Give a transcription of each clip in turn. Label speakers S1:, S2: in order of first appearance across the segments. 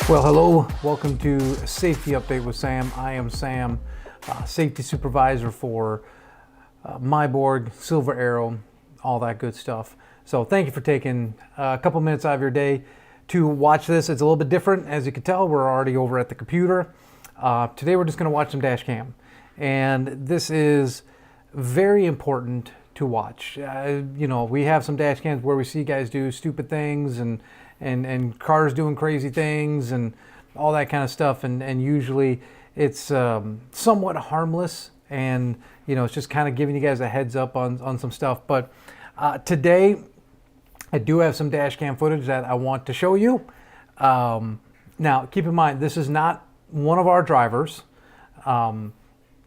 S1: Well, hello, welcome to Safety Update with Sam. I am Sam, safety supervisor for Meiborg, Silver Arrow, all that good stuff. So thank you for taking a couple minutes out of your day to watch this. It's a little bit different. As you can tell, we're already over at the computer. Today we're just going to watch some dash cam. And this is very important to watch. You know, we have some dash cams where we see guys do stupid things and cars doing crazy things and all that kind of stuff, and usually it's somewhat harmless, and you know, it's just kind of giving you guys a heads up on some stuff. But today I do have some dash cam footage that I want to show you. Now keep in mind, this is not one of our drivers, and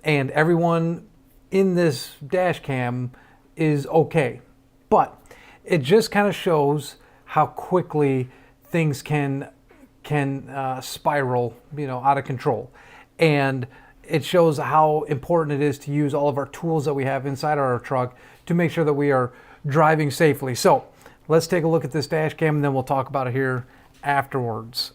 S1: everyone in this dash cam is okay, but it just kind of shows how quickly things can spiral, you know, out of control. And it shows how important it is to use all of our tools that we have inside our truck to make sure that we are driving safely. So let's take a look at this dash cam, and then we'll talk about it here afterwards.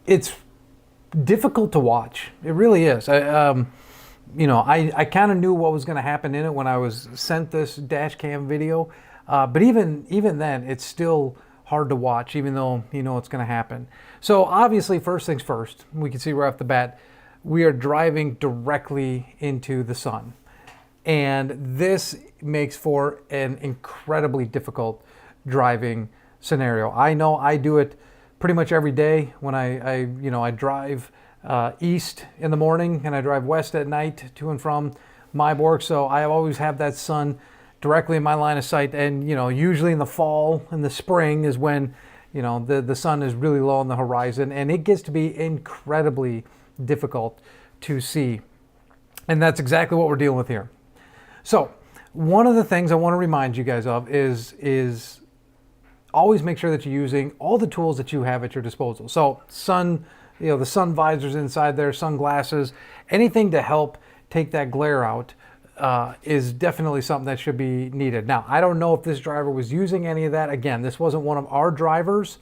S1: It's difficult to watch. It really is. You know, I kind of knew what was going to happen in it when I was sent this dash cam video, but even then, it's still hard to watch, even though you know it's going to happen. So obviously, first things first, we can see right off the bat, we are driving directly into the sun, and this makes for an incredibly difficult driving scenario. I know I do it pretty much every day when I drive east in the morning and I drive west at night to and from Meiborg. So I always have that sun directly in my line of sight. And you know, usually in the fall and the spring is when you know the sun is really low on the horizon, and it gets to be incredibly difficult to see. And that's exactly what we're dealing with here. So one of the things I want to remind you guys of is always make sure that you're using all the tools that you have at your disposal. So the sun visors inside there, sunglasses, anything to help take that glare out is definitely something that should be needed. Now, I don't know if this driver was using any of that. Again, this wasn't one of our drivers,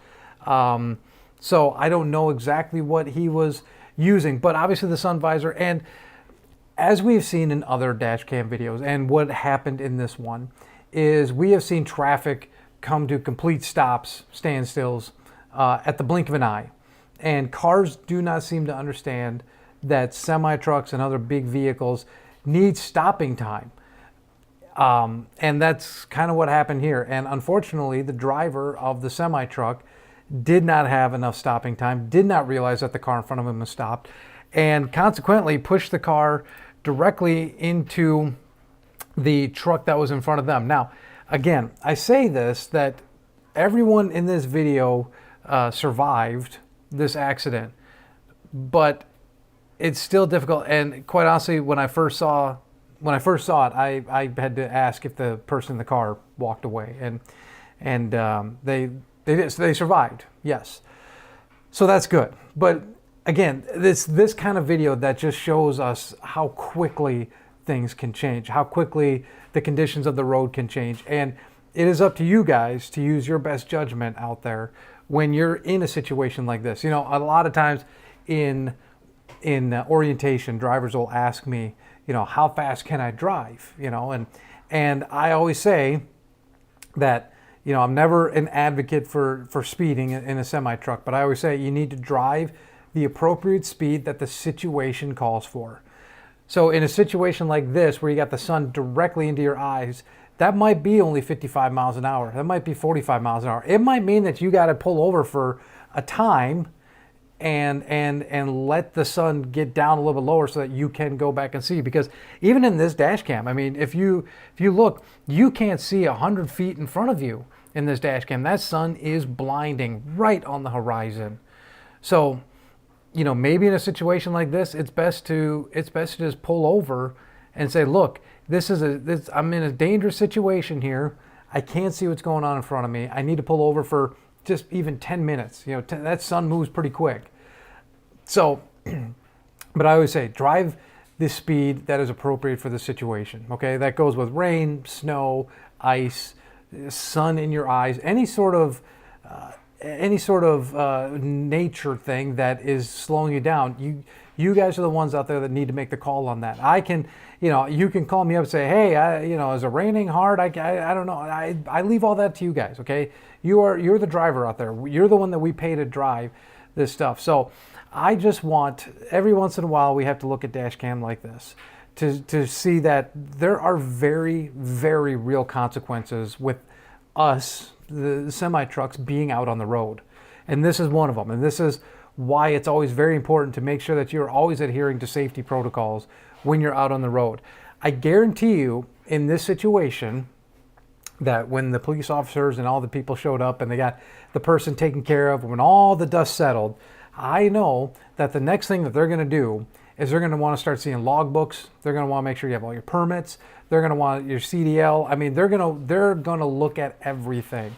S1: so I don't know exactly what he was using, but obviously the sun visor, and as we've seen in other dash cam videos, and what happened in this one, is we have seen traffic come to complete stops, standstills, at the blink of an eye. And cars do not seem to understand that semi-trucks and other big vehicles need stopping time. And that's kind of what happened here. And unfortunately, the driver of the semi-truck did not have enough stopping time, did not realize that the car in front of him was stopped, and consequently pushed the car directly into the truck that was in front of them. Now, again, I say this, that everyone in this video survived this accident, but it's still difficult. And quite honestly, when I first saw it, I had to ask if the person in the car walked away, and they survived. Yes, so that's good. But again, this kind of video that just shows us how quickly things can change, how quickly the conditions of the road can change. And it is up to you guys to use your best judgment out there when you're in a situation like this. You know, a lot of times in orientation, drivers will ask me, you know, how fast can I drive? You know, and I always say that, you know, I'm never an advocate for speeding in a semi-truck, but I always say you need to drive the appropriate speed that the situation calls for. So in a situation like this, where you got the sun directly into your eyes, that might be only 55 miles an hour. That might be 45 miles an hour. It might mean that you got to pull over for a time and let the sun get down a little bit lower so that you can go back and see. Because even in this dash cam, I mean, if you look, you can't see 100 feet in front of you in this dash cam. That sun is blinding right on the horizon. So, you know, maybe in a situation like this, it's best to just pull over and say, look, I'm in a dangerous situation here. I can't see what's going on in front of me. I need to pull over for just even 10 minutes. You know, that sun moves pretty quick. So, but I always say, drive the speed that is appropriate for the situation. Okay, that goes with rain, snow, ice, sun in your eyes, any sort of nature thing that is slowing you down. You guys are the ones out there that need to make the call on that. I can, you can call me up and say, hey, is it raining hard? I don't know. I leave all that to you guys. Okay, you're the driver out there. You're the one that we pay to drive this stuff. So I just want, every once in a while, we have to look at dash cam like this to see that there are very, very real consequences with us, the semi trucks, being out on the road. And this is one of them. And this is why it's always very important to make sure that you're always adhering to safety protocols when you're out on the road. I guarantee you, in this situation, that when the police officers and all the people showed up and they got the person taken care of, when all the dust settled, I know that the next thing that they're going to do is they're going to want to start seeing logbooks. They're going to want to make sure you have all your permits. They're going to want your CDL. I mean, they're going to look at everything.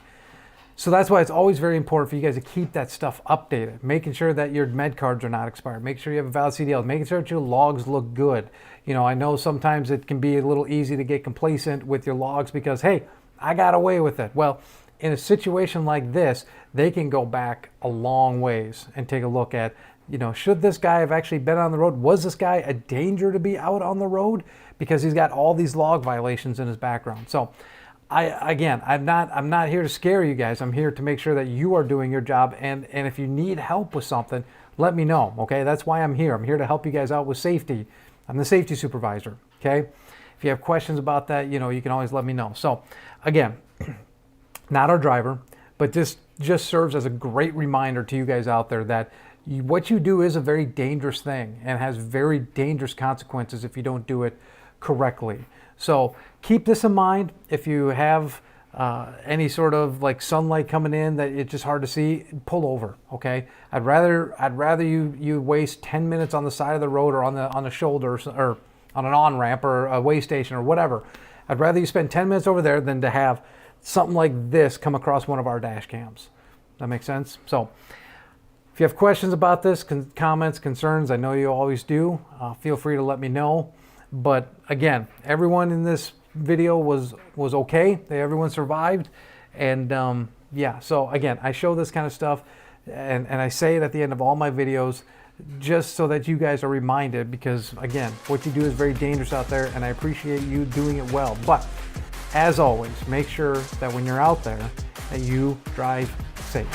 S1: So that's why it's always very important for you guys to keep that stuff updated, making sure that your med cards are not expired, make sure you have a valid CDL, making sure that your logs look good. I know sometimes it can be a little easy to get complacent with your logs because, hey, I got away with it. Well, in a situation like this, they can go back a long ways and take a look at, should this guy have actually been on the road? Was this guy a danger to be out on the road? Because he's got all these log violations in his background. So I'm not here to scare you guys. I'm here to make sure that you are doing your job. And if you need help with something, let me know. Okay, that's why I'm here. I'm here to help you guys out with safety. I'm the safety supervisor. Okay, if you have questions about that, you can always let me know. So again, not our driver, but this just serves as a great reminder to you guys out there that what you do is a very dangerous thing and has very dangerous consequences if you don't do it correctly. So keep this in mind. If you have any sort of like sunlight coming in that it's just hard to see, pull over. Okay, I'd rather you waste 10 minutes on the side of the road or on the shoulder or on an on-ramp or a way station or whatever. I'd rather you spend 10 minutes over there than to have something like this come across one of our dash cams. That makes sense? So if you have questions about this, comments, concerns, I know you always do, feel free to let me know. But again, everyone in this video was okay. Everyone survived. And yeah, so again, I show this kind of stuff and I say it at the end of all my videos just so that you guys are reminded, because again, what you do is very dangerous out there and I appreciate you doing it well. But as always, make sure that when you're out there that you drive safe.